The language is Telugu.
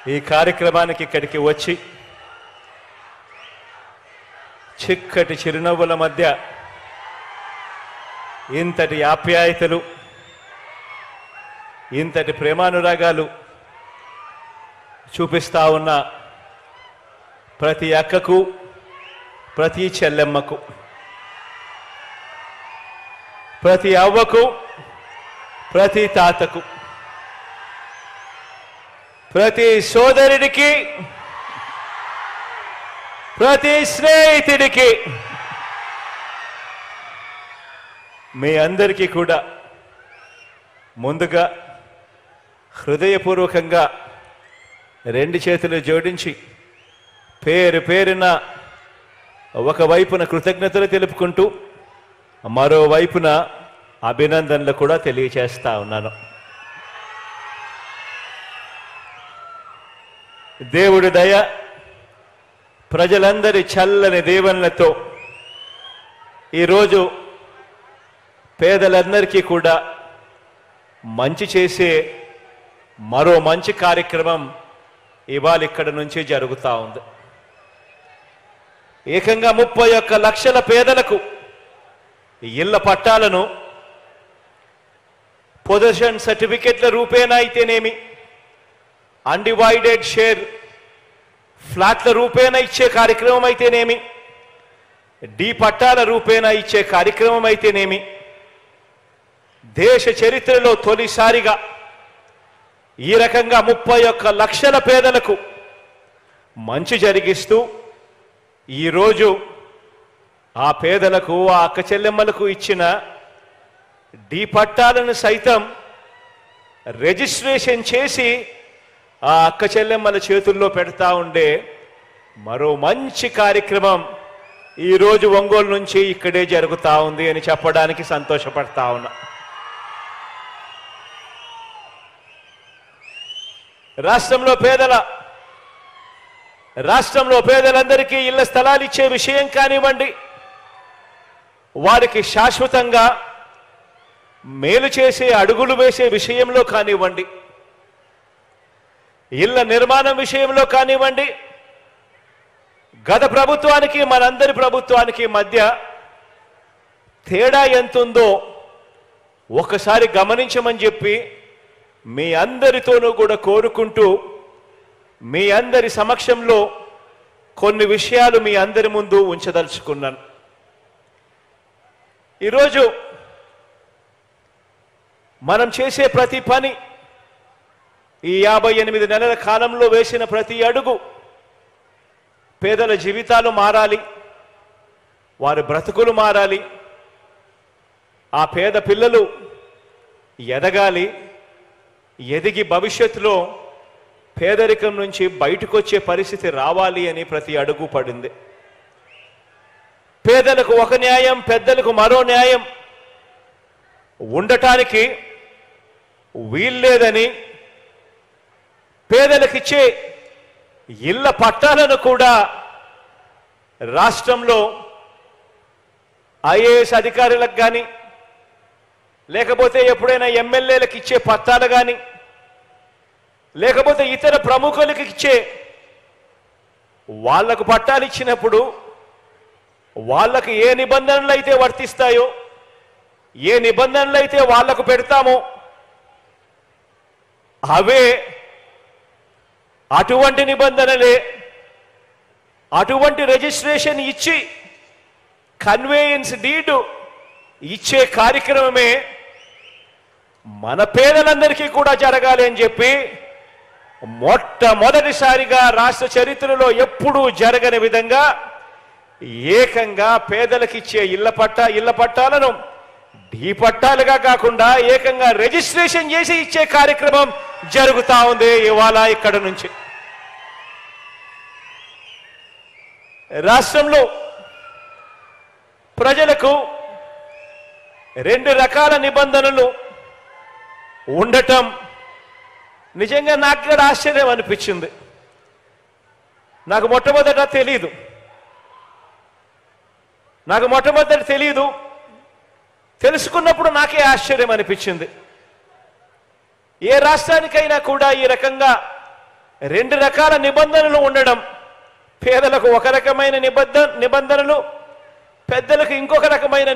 ఈ కార్యక్రమానికి ఇక్కడికి వచ్చి చిక్కటి చిరునవ్వుల మధ్య ఇంతటి ఆప్యాయతలు, ఇంతటి ప్రేమానురాగాలు చూపిస్తా ఉన్న ప్రతి అక్కకు, ప్రతి చెల్లెమ్మకు, ప్రతి అవ్వకు, ప్రతి తాతకు, ప్రతి సోదరుడికి, ప్రతి స్నేహితుడికి, మీ అందరికీ కూడా ముందుగా హృదయపూర్వకంగా రెండు చేతులు జోడించి పేరు పేరున ఒకవైపున కృతజ్ఞతలు తెలుపుకుంటూ మరోవైపున అభినందనలు కూడా తెలియచేస్తా ఉన్నాను. దేవుడి దయ, ప్రజలందరి చల్లని దీవెనలతో ఈరోజు పేదలందరికీ కూడా మంచి చేసే మరో మంచి కార్యక్రమం ఇవాళ ఇక్కడ నుంచి జరుగుతూ ఉంది. ఏకంగా 31 లక్షల పేదలకు ఇళ్ల పట్టాలను పొజిషన్ సర్టిఫికెట్ల రూపేణా అయితేనేమి, అన్డివైడెడ్ షేర్ ఫ్లాట్ల రూపేణా ఇచ్చే కార్యక్రమం అయితేనేమి, డి పట్టాల రూపేణా ఇచ్చే కార్యక్రమం అయితేనేమి, దేశ చరిత్రలో తొలిసారిగా ఈ రకంగా 31 లక్షల పేదలకు మంచి జరిగిస్తూ ఈరోజు ఆ పేదలకు, ఆ అక్క చెల్లెమ్మలకు ఇచ్చిన డి పట్టాలను సైతం రిజిస్ట్రేషన్ చేసి ఆ అక్క చెల్లెమ్మల చేతుల్లో పెడతా ఉండే మరో మంచి కార్యక్రమం ఈరోజు ఒంగోలు నుంచి ఇక్కడే జరుగుతూ ఉంది అని చెప్పడానికి సంతోషపడతా ఉన్నా. రాష్ట్రంలో పేదలందరికీ ఇళ్ల స్థలాలు ఇచ్చే విషయం కానివ్వండి, వారికి శాశ్వతంగా మేలు చేసే అడుగులు వేసే విషయంలో కానివ్వండి, ఇళ్ల నిర్మాణం విషయంలో కానివ్వండి, గత ప్రభుత్వానికి మనందరి ప్రభుత్వానికి మధ్య తేడా ఎంతుందో ఒకసారి గమనించమని చెప్పి మీ అందరితోనూ కూడా కోరుకుంటూ మీ అందరి సమక్షంలో కొన్ని విషయాలు మీ అందరి ముందు ఉంచదలుచుకున్నాను. ఈరోజు మనం చేసే ప్రతి పని, ఈ 58 నెలల కాలంలో వేసిన ప్రతి అడుగు పేదల జీవితాలు మారాలి, వారి బ్రతుకులు మారాలి, ఆ పేద పిల్లలు ఎదగాలి, ఎదిగి భవిష్యత్తులో పేదరికం నుంచి బయటకు వచ్చే పరిస్థితి రావాలి అని ప్రతి అడుగు పడింది. పేదలకు ఒక న్యాయం, పెద్దలకు మరో న్యాయం ఉండటానికి వీల్లేదని పేదలకిచ్చే ఇళ్ల పట్టాలను కూడా రాష్ట్రంలో ఐఏఎస్ అధికారులకు కానీ, లేకపోతే ఎప్పుడైనా ఎమ్మెల్యేలకు ఇచ్చే పట్టాలు కానీ, లేకపోతే ఇతర ప్రముఖులకు ఇచ్చే వాళ్లకు పట్టాలు ఇచ్చినప్పుడు వాళ్ళకు ఏ నిబంధనలు అయితే వర్తిస్తాయో, ఏ నిబంధనలు అయితే వాళ్లకు పెడతామో అవే, అటువంటి నిబంధనలే, అటువంటి రిజిస్ట్రేషన్ ఇచ్చి కన్వేయన్స్ డీడ్ ఇచ్చే కార్యక్రమమే మన పేదలందరికీ కూడా జరగాలి అని చెప్పి మొట్టమొదటిసారిగా రాష్ట్ర చరిత్రలో ఎప్పుడూ జరగని విధంగా ఏకంగా పేదలకిచ్చే ఇళ్ల పట్టాలను డి పట్టాలుగా కాకుండా ఏకంగా రిజిస్ట్రేషన్ చేసి ఇచ్చే కార్యక్రమం జరుగుతా ఉంది ఇవాళ ఇక్కడ నుంచి. రాష్ట్రంలో ప్రజలకు 2 రకాల నిబంధనలు ఉండటం నిజంగా నాకు కూడా ఆశ్చర్యం అనిపించింది. నాకు మొట్టమొదట తెలియదు, తెలుసుకున్నప్పుడు నాకే ఆశ్చర్యం అనిపించింది. ఏ రాష్ట్రానికైనా కూడా ఈ రకంగా రెండు రకాల నిబంధనలు ఉండడం, పేదలకు ఒక రకమైన నిబంధనలు, పెద్దలకు ఇంకొక రకమైన